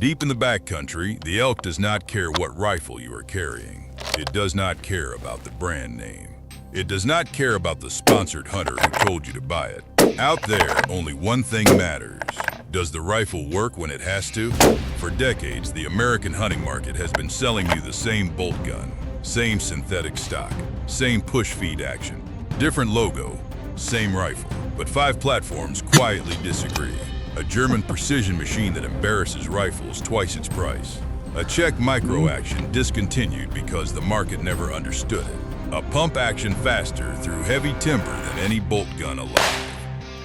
Deep in the backcountry, the elk does not care what rifle you are carrying. It does not care about the brand name. It does not care about the sponsored hunter who told you to buy it. Out there, only one thing matters. Does the rifle work when it has to? For decades, the American hunting market has been selling you the same bolt gun, same synthetic stock, same push-feed action, different logo, same rifle. But 5 platforms quietly disagree. A German precision machine that embarrasses rifles twice its price. A Czech micro-action discontinued because the market never understood it. A pump action faster through heavy timber than any bolt gun alive.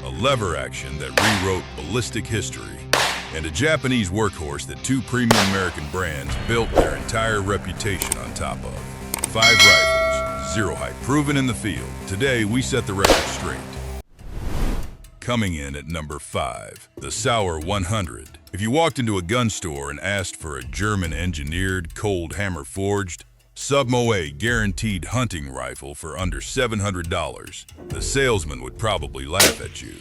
A lever action that rewrote ballistic history. And a Japanese workhorse that 2 premium American brands built their entire reputation on top of. 5 rifles, 0 hype, proven in the field. Today, we set the record straight. Coming in at number 5, the Sauer 100. If you walked into a gun store and asked for a German-engineered, cold hammer-forged, sub-MOA guaranteed hunting rifle for under $700, the salesman would probably laugh at you,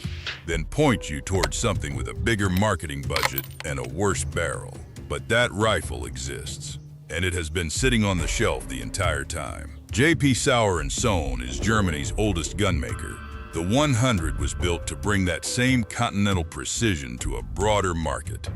then point you towards something with a bigger marketing budget and a worse barrel. But that rifle exists, and it has been sitting on the shelf the entire time. J.P. Sauer & Sohn is Germany's oldest gunmaker. The 100 was built to bring that same continental precision to a broader market.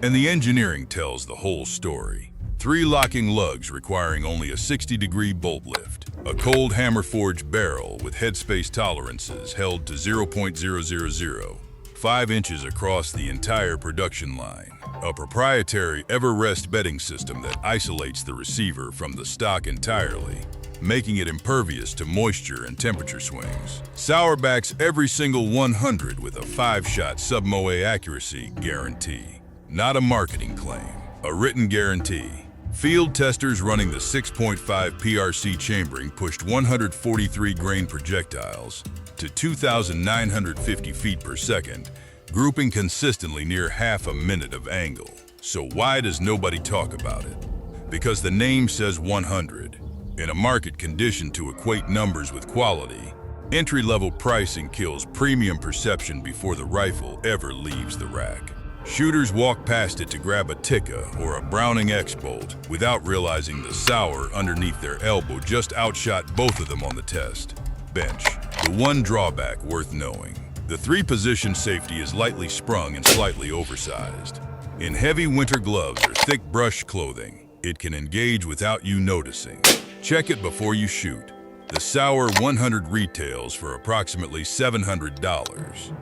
And the engineering tells the whole story. 3 locking lugs requiring only a 60-degree bolt lift. A cold hammer-forged barrel with headspace tolerances held to 0.000, 5 inches across the entire production line. A proprietary Everrest bedding system that isolates the receiver from the stock entirely, making it impervious to moisture and temperature swings. Sauer backs every single 100 with a 5-shot sub-MOA accuracy guarantee. Not a marketing claim, a written guarantee. Field testers running the 6.5 PRC chambering pushed 143 grain projectiles to 2,950 feet per second, grouping consistently near half a minute of angle. So why does nobody talk about it? Because the name says 100. In a market conditioned to equate numbers with quality, entry-level pricing kills premium perception before the rifle ever leaves the rack. Shooters walk past it to grab a Tikka or a Browning X-Bolt without realizing the Sauer underneath their elbow just outshot both of them on the test bench. The one drawback worth knowing. The 3-position safety is lightly sprung and slightly oversized. In heavy winter gloves or thick brush clothing, it can engage without you noticing. Check it before you shoot. The Sauer 100 retails for approximately $700.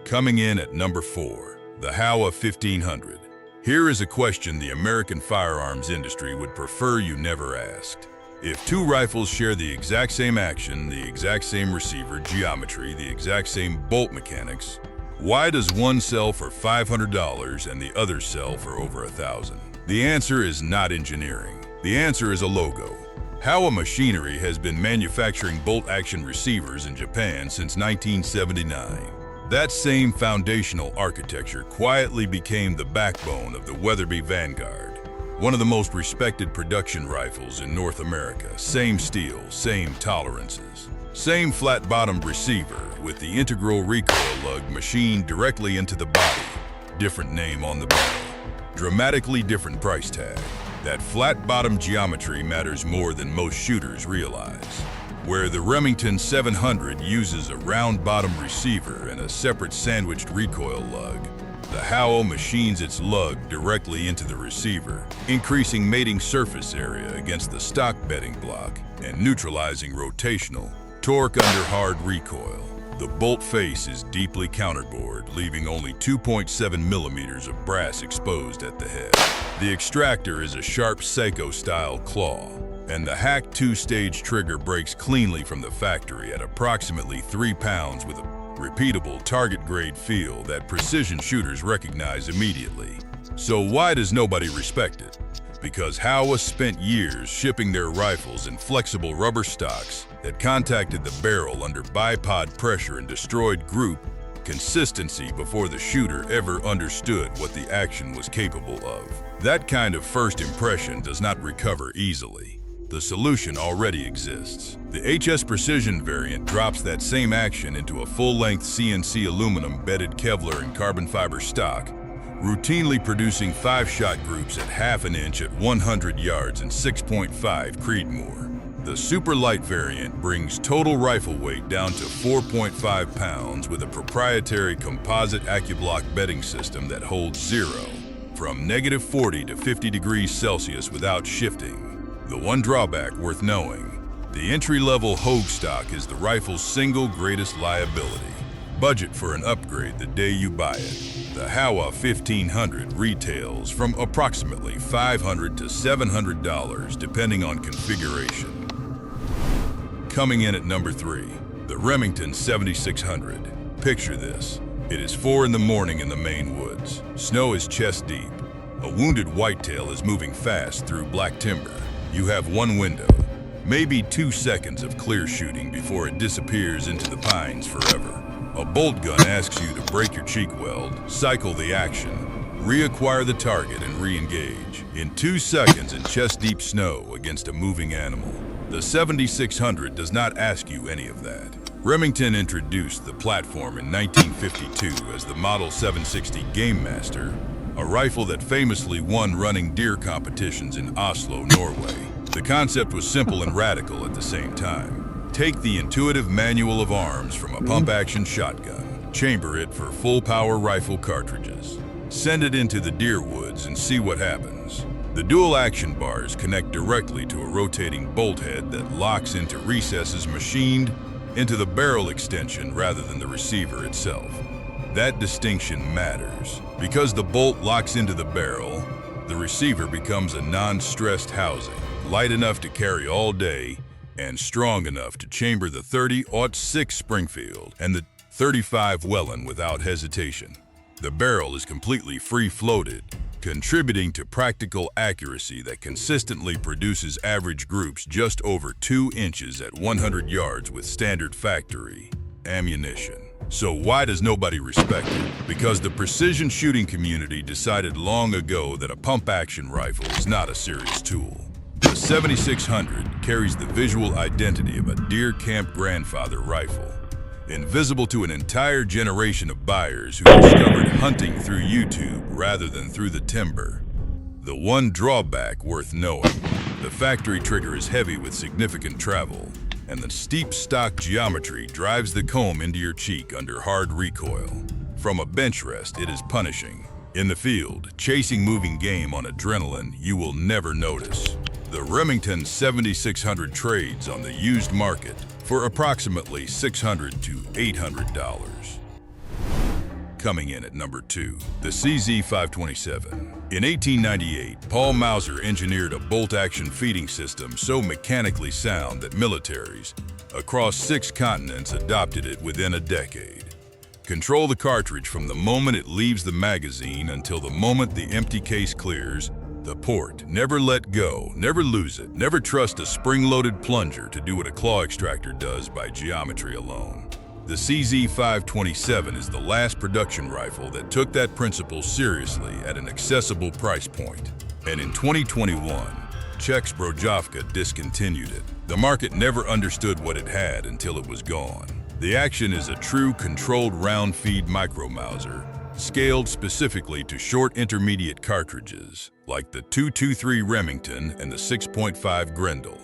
Coming in at number 4, the Howa 1500. Here is a question the American firearms industry would prefer you never asked. If 2 rifles share the exact same action, the exact same receiver geometry, the exact same bolt mechanics, why does one sell for $500 and the other sell for over $1,000? The answer is not engineering. The answer is a logo. Howa Machinery has been manufacturing bolt-action receivers in Japan since 1979. That same foundational architecture quietly became the backbone of the Weatherby Vanguard, one of the most respected production rifles in North America. Same steel, same tolerances, same flat-bottomed receiver with the integral recoil lug machined directly into the body. Different name on the barrel. Dramatically different price tag. That flat-bottom geometry matters more than most shooters realize. Where the Remington 700 uses a round-bottom receiver and a separate sandwiched recoil lug, the Howa machines its lug directly into the receiver, increasing mating surface area against the stock bedding block and neutralizing rotational torque under hard recoil. The bolt face is deeply counterbored, leaving only 2.7 millimeters of brass exposed at the head. The extractor is a sharp Seiko-style claw, and the hacked 2-stage trigger breaks cleanly from the factory at approximately 3 pounds with a repeatable target-grade feel that precision shooters recognize immediately. So why does nobody respect it? Because Howa spent years shipping their rifles in flexible rubber stocks that contacted the barrel under bipod pressure and destroyed group consistency before the shooter ever understood what the action was capable of. That kind of first impression does not recover easily. The solution already exists. The HS Precision variant drops that same action into a full-length CNC aluminum bedded Kevlar and carbon fiber stock routinely producing 5-shot groups at half an inch at 100 yards and 6.5 Creedmoor. The super light variant brings total rifle weight down to 4.5 pounds with a proprietary composite AccuBlock bedding system that holds 0 from -40 to 50 degrees Celsius without shifting. The one drawback worth knowing: the entry-level Hogue stock is the rifle's single greatest liability. Budget for an upgrade the day you buy it. The Howa 1500 retails from approximately $500 to $700 depending on configuration. Coming in at number 3, the Remington 7600. Picture this. It is 4 in the morning in the Maine woods. Snow is chest deep. A wounded whitetail is moving fast through black timber. You have one window, maybe 2 seconds of clear shooting before it disappears into the pines forever. A bolt gun asks you to break your cheek weld, cycle the action, reacquire the target, and re-engage in 2 seconds in chest-deep snow against a moving animal. The 7600 does not ask you any of that. Remington introduced the platform in 1952 as the Model 760 Game Master, a rifle that famously won running deer competitions in Oslo, Norway. The concept was simple and radical at the same time. Take the intuitive manual of arms from a pump-action shotgun, chamber it for full-power rifle cartridges, send it into the deer woods and see what happens. The dual action bars connect directly to a rotating bolt head that locks into recesses machined into the barrel extension rather than the receiver itself. That distinction matters. Because the bolt locks into the barrel, the receiver becomes a non-stressed housing, light enough to carry all day and strong enough to chamber the 30-06 Springfield and the 35 Wellen without hesitation. The barrel is completely free-floated, contributing to practical accuracy that consistently produces average groups just over 2 inches at 100 yards with standard factory ammunition. So why does nobody respect it? Because the precision shooting community decided long ago that a pump-action rifle is not a serious tool. The 7600 carries the visual identity of a deer camp grandfather rifle, invisible to an entire generation of buyers who discovered hunting through YouTube rather than through the timber. The one drawback worth knowing: the factory trigger is heavy with significant travel, and the steep stock geometry drives the comb into your cheek under hard recoil. From a bench rest, it is punishing. In the field, chasing moving game on adrenaline, you will never notice. The Remington 7600 trades on the used market for approximately $600 to $800. Coming in at number 2, the CZ527. In 1898, Paul Mauser engineered a bolt-action feeding system so mechanically sound that militaries across 6 continents adopted it within a decade. Control the cartridge from the moment it leaves the magazine until the moment the empty case clears the port. Never let go, never lose it, never trust a spring-loaded plunger to do what a claw extractor does by geometry alone. The CZ527 is the last production rifle that took that principle seriously at an accessible price point. And in 2021, Czech's Brojovka discontinued it. The market never understood what it had until it was gone. The action is a true controlled round feed micro-Mauser, scaled specifically to short intermediate cartridges, like the .223 Remington and the 6.5 Grendel.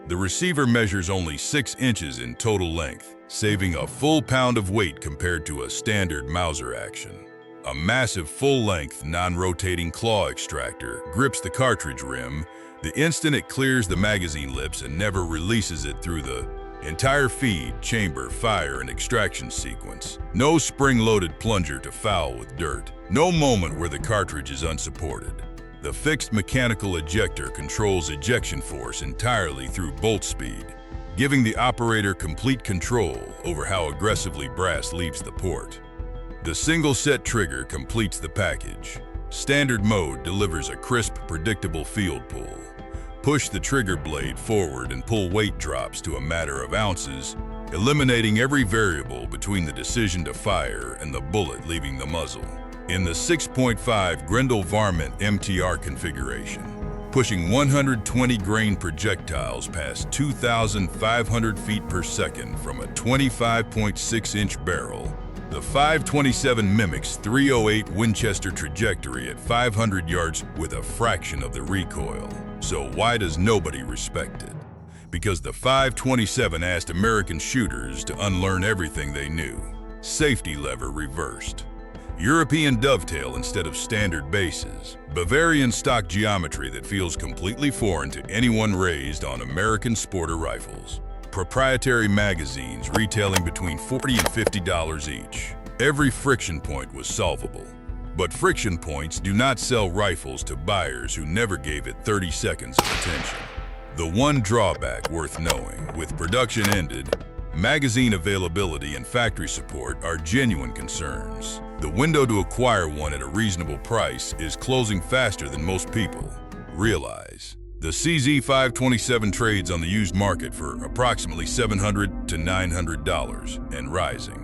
The receiver measures only 6 inches in total length, saving a full pound of weight compared to a standard Mauser action. A massive full-length, non-rotating claw extractor grips the cartridge rim the instant it clears the magazine lips and never releases it through the entire feed, chamber, fire, and extraction sequence. No spring-loaded plunger to foul with dirt. No moment where the cartridge is unsupported. The fixed mechanical ejector controls ejection force entirely through bolt speed, giving the operator complete control over how aggressively brass leaves the port. The single-set trigger completes the package. Standard mode delivers a crisp, predictable field pull. Push the trigger blade forward and pull weight drops to a matter of ounces, eliminating every variable between the decision to fire and the bullet leaving the muzzle. In the 6.5 Grendel Varmint MTR configuration, pushing 120 grain projectiles past 2,500 feet per second from a 25.6-inch barrel The 527 mimics .308 Winchester trajectory at 500 yards with a fraction of the recoil. So why does nobody respect it? Because the 527 asked American shooters to unlearn everything they knew. Safety lever reversed. European dovetail instead of standard bases. Bavarian stock geometry that feels completely foreign to anyone raised on American sporter rifles. Proprietary magazines retailing between $40 and $50 each. Every friction point was solvable. But friction points do not sell rifles to buyers who never gave it 30 seconds of attention. The one drawback worth knowing, with production ended, magazine availability and factory support are genuine concerns. The window to acquire one at a reasonable price is closing faster than most people realize. The CZ527 trades on the used market for approximately $700 to $900 and rising.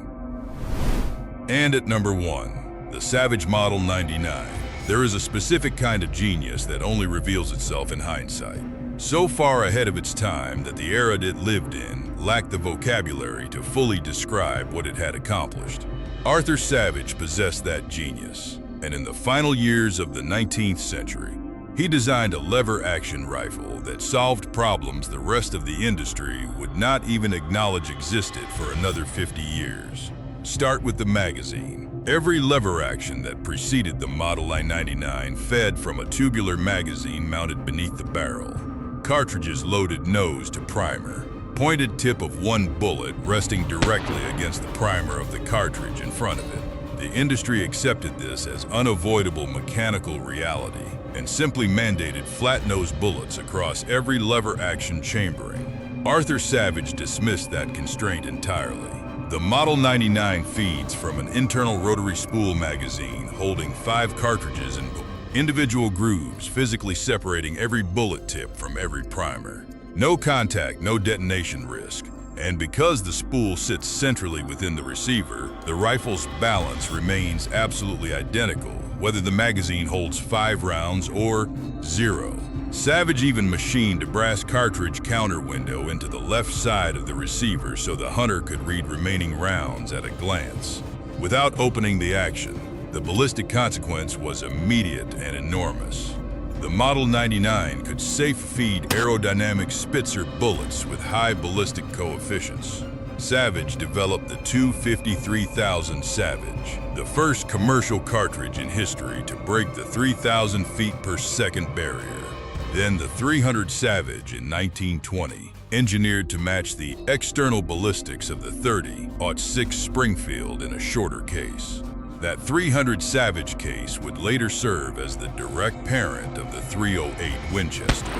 And at number 1, the Savage Model 99. There is a specific kind of genius that only reveals itself in hindsight. So far ahead of its time that the era it lived in lacked the vocabulary to fully describe what it had accomplished. Arthur Savage possessed that genius, and in the final years of the 19th century, he designed a lever-action rifle that solved problems the rest of the industry would not even acknowledge existed for another 50 years. Start with the magazine. Every lever action that preceded the Model 99 fed from a tubular magazine mounted beneath the barrel. Cartridges loaded nose to primer. Pointed tip of one bullet resting directly against the primer of the cartridge in front of it. The industry accepted this as unavoidable mechanical reality and simply mandated flat-nosed bullets across every lever-action chambering. Arthur Savage dismissed that constraint entirely. The Model 99 feeds from an internal rotary spool magazine holding 5 cartridges in individual grooves, physically separating every bullet tip from every primer. No contact, no detonation risk. And because the spool sits centrally within the receiver, the rifle's balance remains absolutely identical, whether the magazine holds 5 rounds or 0. Savage even machined a brass cartridge counter window into the left side of the receiver so the hunter could read remaining rounds at a glance. Without opening the action, the ballistic consequence was immediate and enormous. The Model 99 could safe feed aerodynamic Spitzer bullets with high ballistic coefficients. Savage developed the 253,000 Savage, the first commercial cartridge in history to break the 3,000 feet per second barrier. Then the 300 Savage in 1920, engineered to match the external ballistics of the 30-06 Springfield in a shorter case. That 300 Savage case would later serve as the direct parent of the 308 Winchester.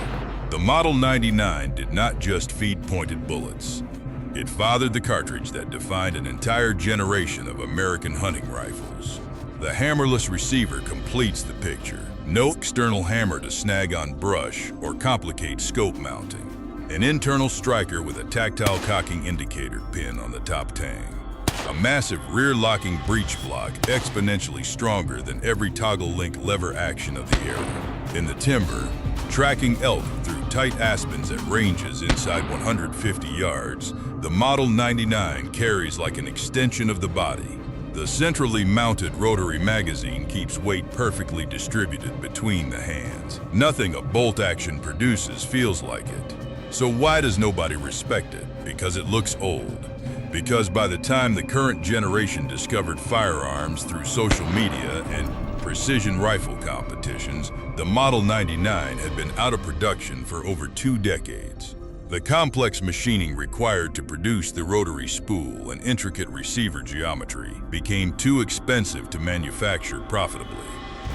The Model 99 did not just feed pointed bullets. It fathered the cartridge that defined an entire generation of American hunting rifles. The hammerless receiver completes the picture. No external hammer to snag on brush or complicate scope mounting. An internal striker with a tactile cocking indicator pin on the top tang. A massive rear-locking breech block exponentially stronger than every toggle-link lever action of the era. In the timber, tracking elk through tight aspens at ranges inside 150 yards, the Model 99 carries like an extension of the body. The centrally mounted rotary magazine keeps weight perfectly distributed between the hands. Nothing a bolt action produces feels like it. So why does nobody respect it? Because it looks old. Because by the time the current generation discovered firearms through social media and precision rifle competitions, the Model 99 had been out of production for over 2 decades. The complex machining required to produce the rotary spool and intricate receiver geometry became too expensive to manufacture profitably.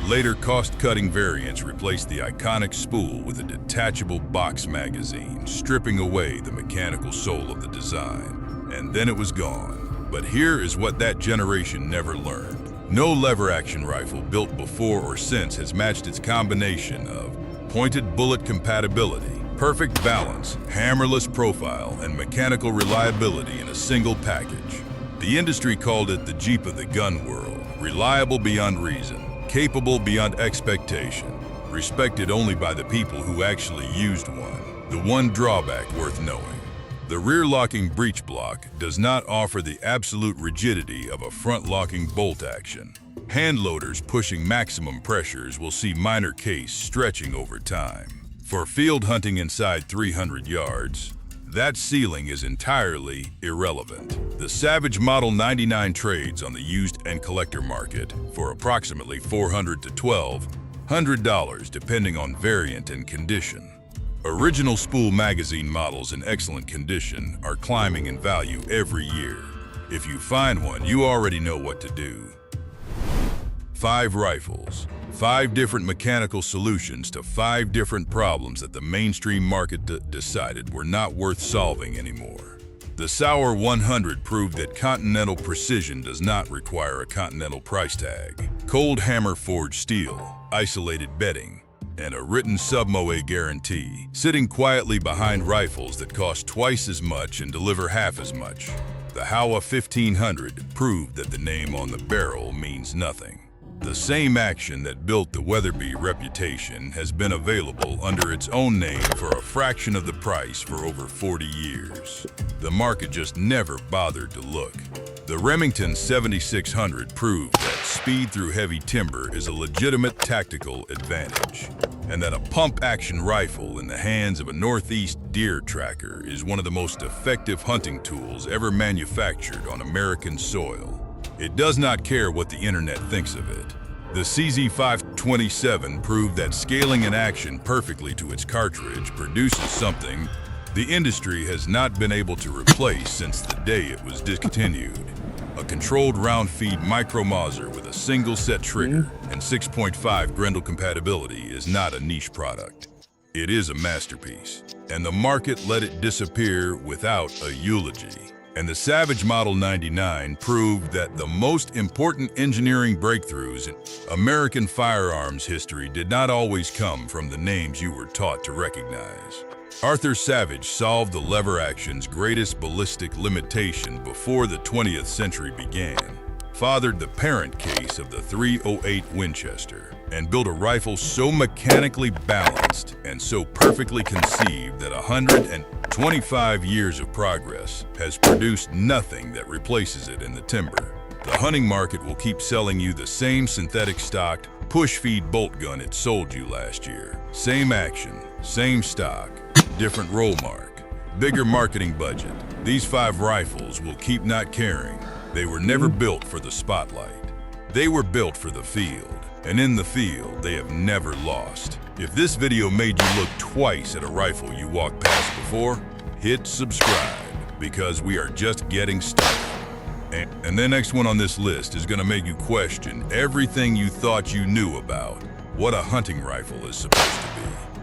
Later cost-cutting variants replaced the iconic spool with a detachable box magazine, stripping away the mechanical soul of the design. And then it was gone. But here is what that generation never learned. No lever-action rifle built before or since has matched its combination of pointed bullet compatibility, perfect balance, hammerless profile, and mechanical reliability in a single package. The industry called it the Jeep of the gun world, reliable beyond reason, capable beyond expectation, respected only by the people who actually used one. The one drawback worth knowing. The rear-locking breech block does not offer the absolute rigidity of a front-locking bolt action. Hand loaders pushing maximum pressures will see minor case stretching over time. For field hunting inside 300 yards, that ceiling is entirely irrelevant. The Savage Model 99 trades on the used and collector market for approximately $400 to $1,200 depending on variant and condition. Original spool magazine models in excellent condition are climbing in value every year. If you find one, you already know what to do. 5 rifles. 5 different mechanical solutions to 5 different problems that the mainstream market decided were not worth solving anymore. The Sauer 100 proved that Continental precision does not require a Continental price tag. Cold hammer forged steel, isolated bedding, and a written sub-MOA guarantee, sitting quietly behind rifles that cost twice as much and deliver half as much. The Howa 1500 proved that the name on the barrel means nothing. The same action that built the Weatherby reputation has been available under its own name for a fraction of the price for over 40 years. The market just never bothered to look. The Remington 7600 proved that speed through heavy timber is a legitimate tactical advantage, and that a pump-action rifle in the hands of a Northeast deer tracker is one of the most effective hunting tools ever manufactured on American soil. It does not care what the internet thinks of it. The CZ527 proved that scaling an action perfectly to its cartridge produces something the industry has not been able to replace since the day it was discontinued. A controlled round feed micro-Mauser with a single set trigger and 6.5 Grendel compatibility is not a niche product. It is a masterpiece, and the market let it disappear without a eulogy. And the Savage Model 99 proved that the most important engineering breakthroughs in American firearms history did not always come from the names you were taught to recognize. Arthur Savage solved the lever action's greatest ballistic limitation before the 20th century began, fathered the parent case of the .308 Winchester, and built a rifle so mechanically balanced and so perfectly conceived that 125 years of progress has produced nothing that replaces it in the timber. The hunting market will keep selling you the same synthetic stocked push-feed bolt gun it sold you last year. Same action, same stock, different roll mark, bigger marketing budget. These 5 rifles will keep not caring. They were never built for the spotlight. They were built for the field. And in the field, they have never lost. If this video made you look twice at a rifle you walked past before, hit subscribe, because we are just getting started. And the next one on this list is going to make you question everything you thought you knew about what a hunting rifle is supposed to be.